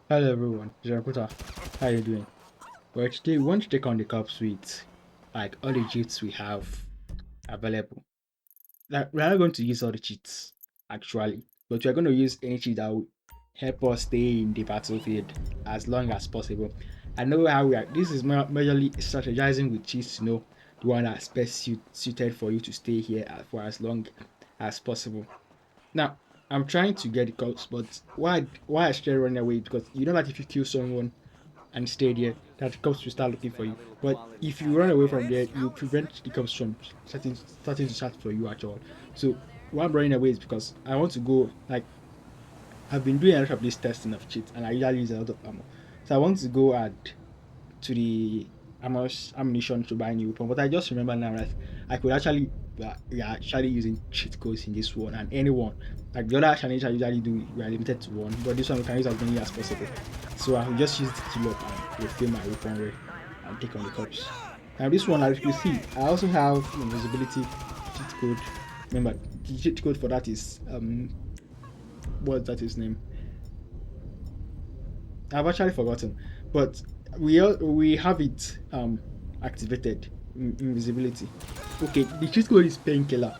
Hello everyone, Jakuta. How you doing? Well, today we want to take on the cups with like all the cheats we have available. Like, we're not going to use all the cheats actually, but we're going to use any cheat that will help us stay in the battlefield as long as possible. I know how we are. This is majorly strategizing with cheats, the one that's best suited for you to stay here for as long as possible. Now, I'm trying to get the cups, but why I started running away because you know that if you kill someone and stay there, that the cops will start looking for you. But if you run away from there, you prevent the cops from starting to search for you at all. So why I'm running away is because I want to go like I've been doing a lot of this testing of cheats and I usually use a lot of ammo. So I want to go to the ammunition to buy a new weapon. But I just remember now that I could actually we are actually using cheat codes in this one and anyone. Like the other challenge I usually do, we are limited to one, but this one we can use as many as possible. So I will just use it to lock and refill my weaponry and take on the cops. Now this one, as you see, I also have invisibility cheat code. Remember, the cheat code for that is what's that his name? I've actually forgotten, but we have it activated invisibility. Okay, the cheat code is painkiller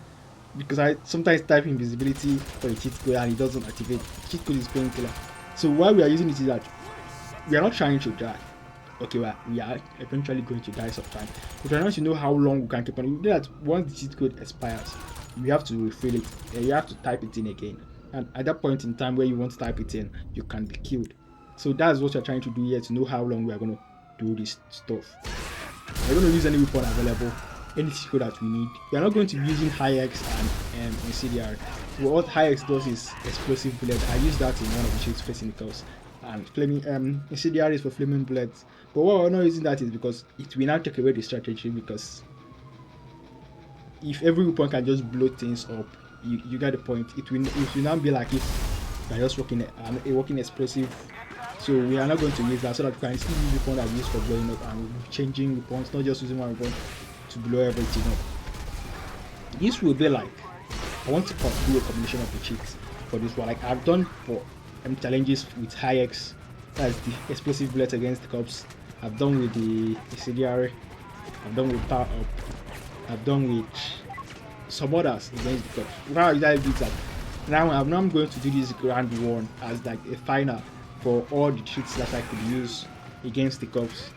because I sometimes type invisibility for the cheat code and it doesn't activate. Cheat code is painkiller. So why we are using it is that we are not trying to die. Okay, well, we are eventually going to die sometime. We're trying to know how long we can keep on. You know that once the cheat code expires, we have to refill it. You have to type it in again. And at that point in time where you want to type it in, you can be killed. So that's what we're trying to do here to know how long we are going to do this stuff. We're going to use any weapon available, any cheat code that we need. We are not going to be using high X and incendiary. So what high X does is explosive bullet. I use that in one of the cheats facing the cows. And flaming incendiary is for flaming bullets. But why we're not using that is because it will now take away the strategy because if every weapon can just blow things up, you get the point. It will now be like if you're just working a working explosive. So we are not going to use that so that we can still use weapon that we use for blowing up and we'll be changing weapons, not just using one weapon to blow everything up. This will be like I want to do a combination of the cheats for this one. Like I've done for challenges with high X, that's the explosive bullet against the cops. I've done with the incendiary. I've done with power up. I've done with some others against the cops. Why did I do that? Now I'm going to do this grand one as like a final for all the cheats that I could use against the cops.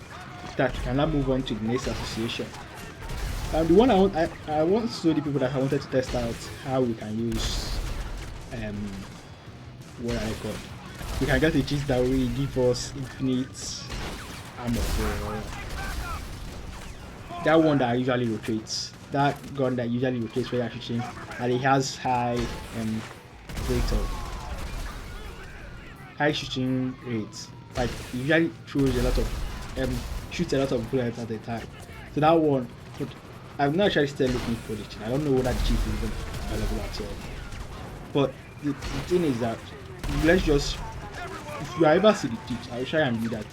That can now move on to the next association. The one I want to show the people that I wanted to test out how we can use what I call. We can get a cheat that will give us infinite armor for that one that usually rotates. That gun that usually rotates when you're shooting, and it has rate of high shooting rates. Like it usually throws a lot of shoots a lot of bullets at a time. So that one, but I'm not actually still looking for the cheat. I don't know what that cheat is even available at all. But the thing is that let's just if you ever see the cheat, I'll try and do that.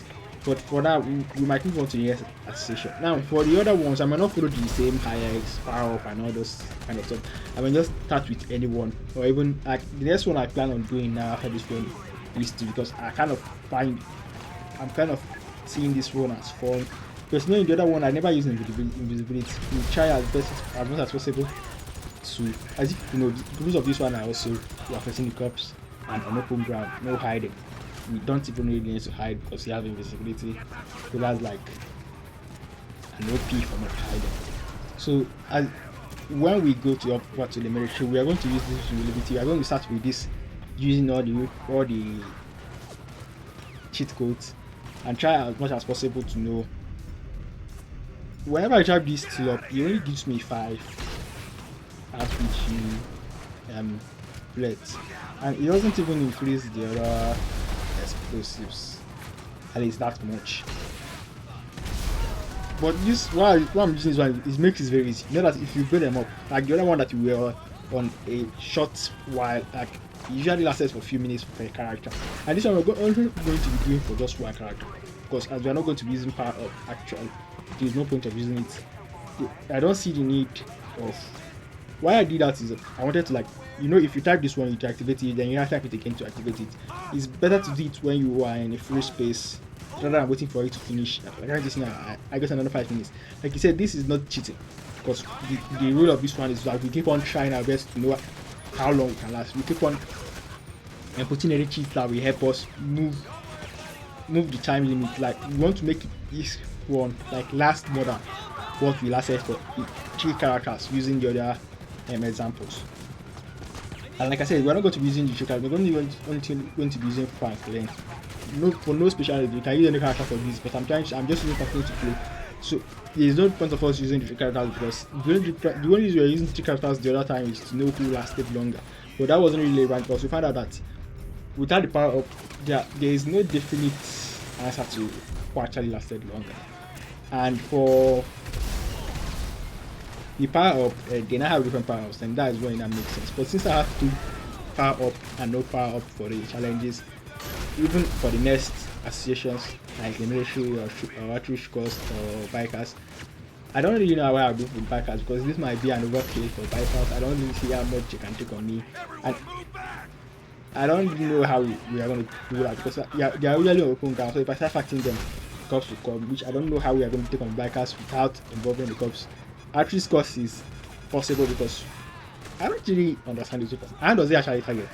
But for that, we might move on to the next association. Now, for the other ones, I might not follow the same high X, power up, and all those kind of stuff. I might just start with anyone, or even like the next one I plan on doing now after this one is to because I'm kind of seeing this one as fun. Because knowing the other one, I never use invisibility. We try as much as possible to, as if you know, the rules of this one are also you are facing the cops and on open ground, no hiding. We don't even really need to hide because you have invisibility. So that's like an OP for not hiding. So as when we go to upward to the military, we are going to use this invisibility. We are going to start with this using all the cheat codes and try as much as possible to know. Whenever I try this to up, it only gives me 5 RPG bullets, and it doesn't even increase the other explosives at least that much. But this why I'm using this one, it makes it very easy. You know that if you build them up, like the other one that you were on a short while, like usually lasts for a few minutes per character, and this one we're only going to be doing for just one character because as we are not going to be using power up actually, there is no point of using it. I don't see the need of why I did that is I wanted to like you know, if you type this one, you to activate it, then you have to type it again to activate it. It's better to do it when you are in a free space rather than waiting for it to finish. Like this now, I got another 5 minutes. Like you said, this is not cheating because the rule of this one is that we keep on trying our best to know how long it can last. We keep on and putting any cheats that will help us move the time limit. Like we want to make this one like last more than what we lasted for 3 characters using the other examples. And like I said, we're not going to be using the 3 characters. We're only going to be using Franklin. No, for no speciality, you can use any character for this, but I'm just using Franklin to play. So there's no point of us using the 3 characters because the only reason we're using 3 characters the other time is to know who lasted longer. But that wasn't really relevant because we found out that without the power up, there is no definite answer to who actually lasted longer. And for the power up, they now have different power ups, and that is when that makes sense. But since I have to power up and no power up for the challenges, even for the next associations like the military or outreach cost or bikers, I don't really know why I do with bikers because this might be an overkill for bikers. I don't really see how much you can take on me, and I don't really know how we are going to do that because they are usually open ground. So if I start fighting them cops to come, which I don't know how we are going to take on bikers without involving the cops. Outreach cost is possible because I don't really understand the super. How does it actually target?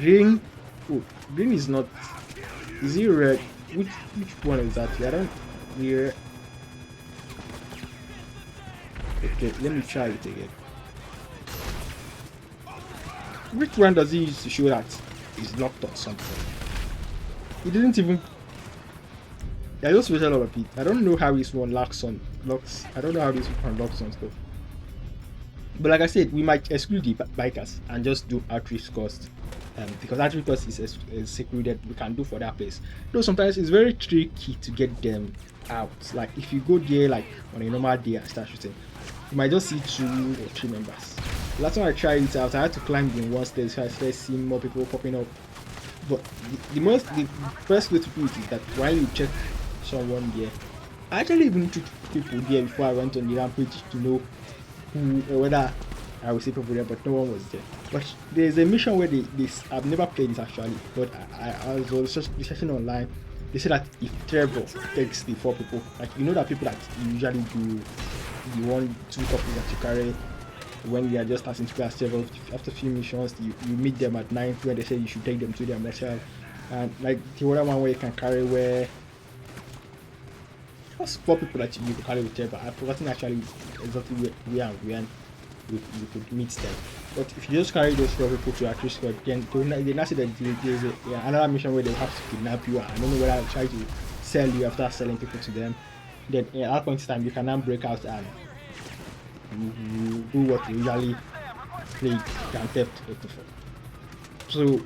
Green, green is not. Is it red? Which one exactly? I don't hear. Okay, let me try it again. Which one does he use to show that he's locked on something? He didn't even. I just wait a lot of it. I don't know how this one locks. I don't know how this one locks on stuff. But like I said, we might exclude the bikers and just do outreach cost. Because outreach cost is secluded, we can do for that place. Though sometimes it's very tricky to get them out. Like if you go there like on a normal day and start shooting, you might just see 2 or 3 members. The last time I tried it out, I had to climb in one stage so I started seeing more people popping up. But the first way to do it is that while you check someone there, I actually even took people there before I went on the rampage to know who or whether I will see people there, but no one was there. But there's a mission where I've never played this actually, but I was just researching online. They say that if Trevor takes the 4 people, like you know that people that usually do the 1-2 couples that you carry when you are just starting to play as Trevor, after a few missions you meet them at 9 where they say you should take them to their mission, and like the other one where you can carry where just 4 people that you could carry with Trevor. I've forgotten actually exactly where and when you could meet them. But if you just carry those 4 people to Actress Squad, then they now say that there's another mission where they have to kidnap you. I don't know whether I'll try to sell you after selling people to them. Then at that point in time, you can now break out and you do what you usually play Grand Theft Auto for. So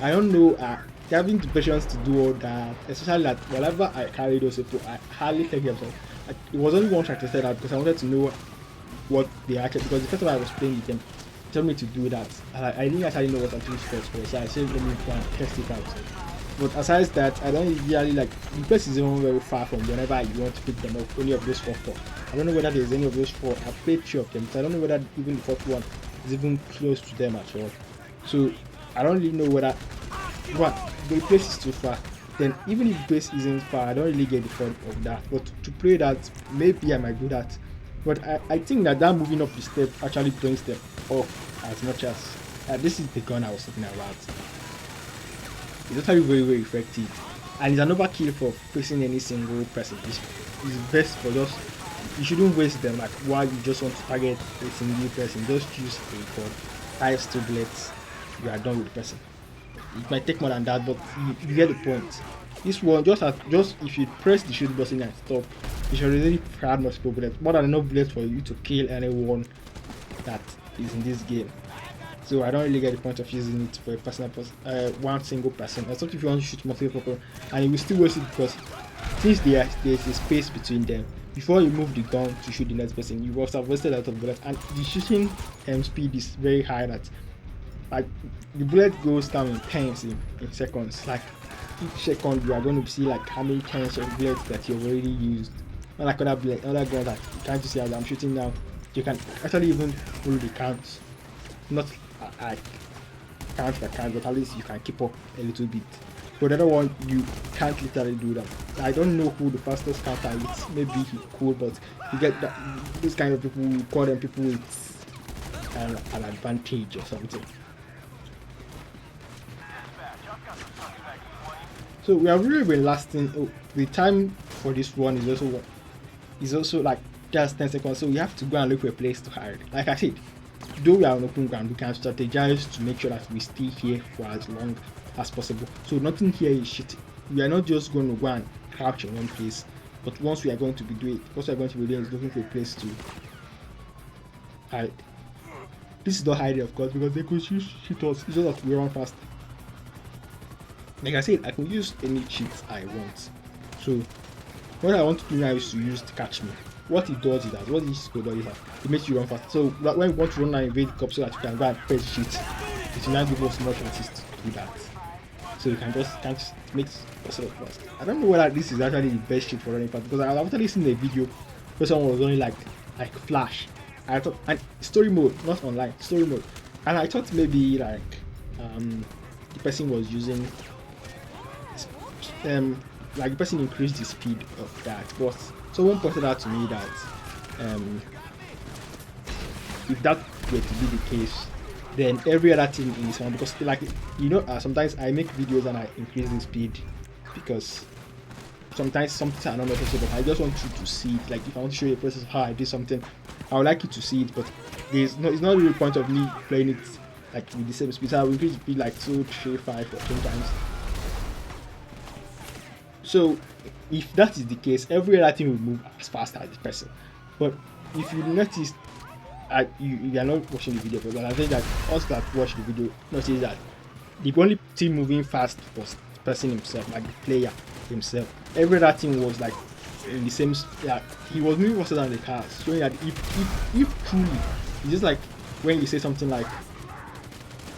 I don't know. Having the patience to do all that, especially that whenever I carry those people, I hardly take them. So it was only one track to say that because I wanted to know what they actually, because the first time I was playing with them, they told me to do that. And I didn't actually know what Actress Squad was, so I said let me try and test it out. But aside that, I don't usually like the place is even very far from whenever you want to pick them up. Only of those 4. I don't know whether there's any of those 4. I've played 3 of them, so I don't know whether even the 4th one is even close to them at all. So I don't really know whether the place is too far. Then even if the place isn't far, I don't really get the fun of that. But to play that, maybe I might do that. But I think that moving up the step actually brings them up as much as this is the gun I was talking about. It's actually very, very effective, and it's an overkill for facing any single person. It's best for just, you shouldn't waste them like while you just want to target a single person. Just choose a gun, 5 2 bullets, you are done with the person. It might take more than that, but you get the point. This one just if you press the shoot button and stop, you should already have multiple bullets, more than enough bullets for you to kill anyone that is in this game. So I don't really get the point of using it for a one single person. Except if you want to shoot multiple people, and you will still waste it because since there's a space between them, before you move the gun to shoot the next person, you must have wasted a lot of bullets, and the shooting speed is very high. That like the bullet goes down in tens in seconds. Like each second you are going to see like how many tens of bullets that you've already used. Not like other guns that you can't just see as I'm shooting now. You can actually even follow the count, not like count by count, but at least you can keep up a little bit. But the other one, you can't literally do that. I don't know who the fastest counter is. Maybe he could, but you get that this kind of people, we call them people with an advantage or something. So we have really been lasting. Oh, the time for this one is also like just 10 seconds. So we have to go and look for a place to hide. Like I said, though we are on open ground, we can strategize to make sure that we stay here for as long as possible. So nothing here is shit. We are not just going to go and crouch in one place, but once we are going to be doing is looking for a place to hide. This is not hiding, of course, because they could shoot us. It's just that we run fast. Like I said, I can use any cheat I want. So what I want to do now is to use the catch me. What it does is that what this code does is that it makes you run fast. So when you want to run and invade the cup so that you can go and press cheat, it will now give us more chances to do that. So you can just make yourself fast. I don't know whether this is actually the best cheat for running fast, because I've actually seen a video where someone was running like Flash. I thought, and story mode, not online, story mode. And I thought maybe like the person was using like the person increased the speed of that, but someone pointed out to me that if that were to be the case, then every other thing in this one, because like sometimes I make videos and I increase the speed because sometimes something are not necessary, but I just want you to see it. Like if I want to show you a process of how I did something, I would like you to see it, but it's not really the point of me playing it like with the same speed. So I will increase the speed like 2, 3, 5 or 10 times. So if that is the case, every other thing will move as fast as the person. But if you notice, you are not watching the video, but I think that us that watch the video notice that the only thing moving fast was the person himself, like the player himself. Every other thing was like in the same. Yeah, he was moving faster than the cars, showing that if truly, it's just like when you say something like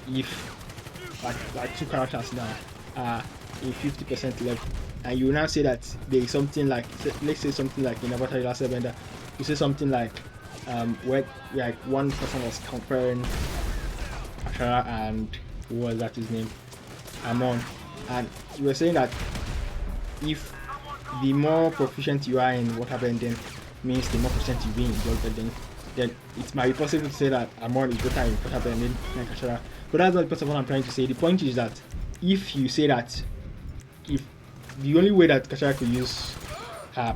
if like two characters now are in 50% left. And you now say that there is something like, let's say something like in Avatar: The Last Airbender, you say something like, where like one person was comparing Ashara and who was that his name, Amon, and you were saying that if the more proficient you are in water bending, means the more proficient you be in blood bending, then it might be possible to say that Amon is better in water bending than Ashara. But that's not because of what I'm trying to say. The point is that if you say that if the only way that Kashara could use her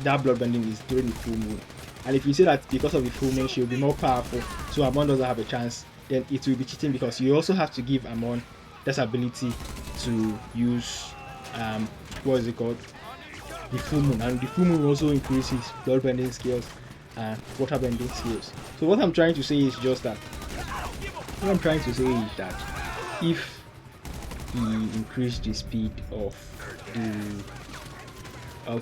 that bloodbending is during the full moon, and if you say that because of the full moon she will be more powerful, so Amon doesn't have a chance, then it will be cheating, because you also have to give Amon this ability to use what is it called, the full moon, and the full moon also increases bloodbending skills and waterbending skills. So what I'm trying to say is just that if he increased the speed of the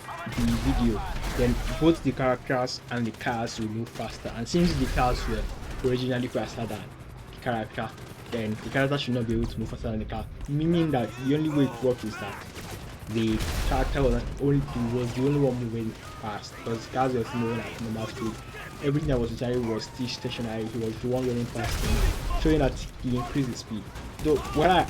video, then both the characters and the cars will move faster. And since the cars were originally faster than the character, then the character should not be able to move faster than the car. Meaning that the only way it works is that the character was the only one moving fast, because the cars were still moving at normal speed. Everything that was inside was still stationary. He was the one running fast, showing that he increased the speed. Though when I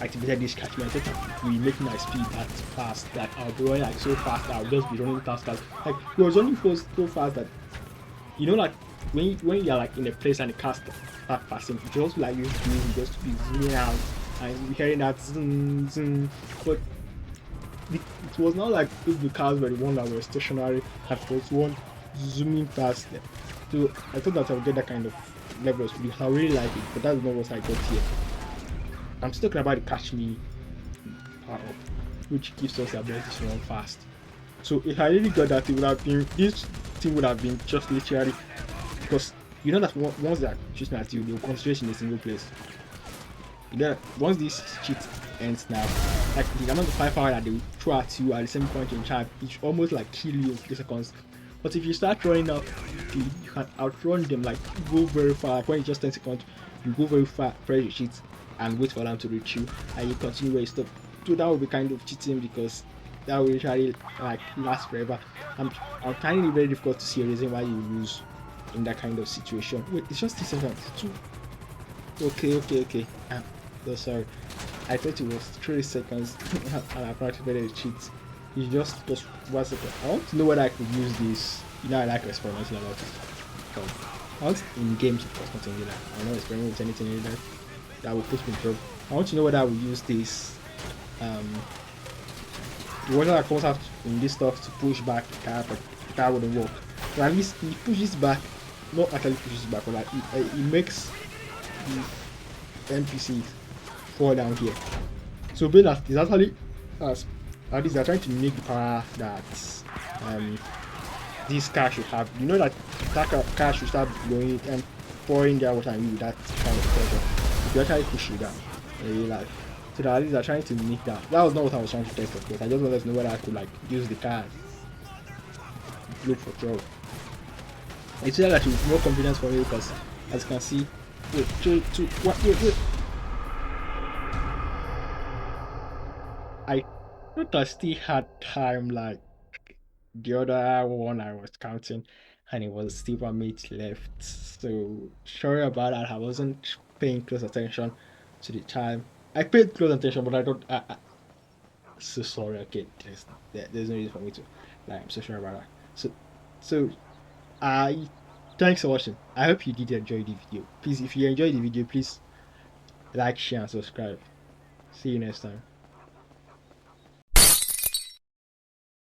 activated this catchment, I thought we make my speed that fast, that I'll be running like so fast that I'll just be running faster. Like he was running so fast that, you know, like when you're like in a place and the cars start passing, it also like you just to be zooming out and you're hearing that zoom zoom. But it was not like if the cars were the one that were stationary, that was one zooming past them. So I thought that I would get that kind of level of speed. I really like it, but that's not what I got here. I'm still talking about the catch me power up, which gives us the ability to run fast. So if I really got that, it would have been, this thing would have been just literally, because you know that once they are shooting at you, they will concentrate in a single place. You know, once this cheat ends now, like the amount of firepower that they will throw at you at the same point in time, it's almost like kill you in 3 seconds. But if you start running up, you can outrun them, like go very far. Like when it's just 10 seconds, you go very far, press your cheat, and wait for them to reach you, and you continue where you stop. So that would be kind of cheating, because that will usually like last forever. I'm I'm finding it very difficult to see a reason why you lose in that kind of situation. Wait, it's just 2 seconds. Two. Okay, okay, okay. So sorry. I thought it was 3 seconds and I practically a cheat. It's just 1 second. I want to know whether I could use this. You know, I like experimenting about it. Because I want in games, of course, not in real life. I will not experiment with anything in real life that will push me through. I want to know whether I will use this. Um, whether I comes out in this stuff to push back the car, but the car wouldn't work. But at least it pushes back, not actually pushes back, but like it makes the NPCs fall down here. So Bill is actually as at least they're trying to make the power that um this car should have. You know that car should start blowing and pouring their water on you with that kind of pressure. If you actually push it down in real life. So that at least they're trying to make that. That was not what I was trying to test, of course. I just wanted to know whether I could like use the car and look for trouble. It's really that with more confidence for me because as you can see, wait, wait. I thought I still had time like the other one I was counting, and it was still 1 minute left. So sorry about that. I wasn't paying close attention to the time. I paid close attention, but I don't. So sorry. Okay, there's no reason for me to. Like, I'm so sorry about that. So I thanks for watching. I hope you did enjoy the video. Please, if you enjoyed the video, please like, share, and subscribe. See you next time.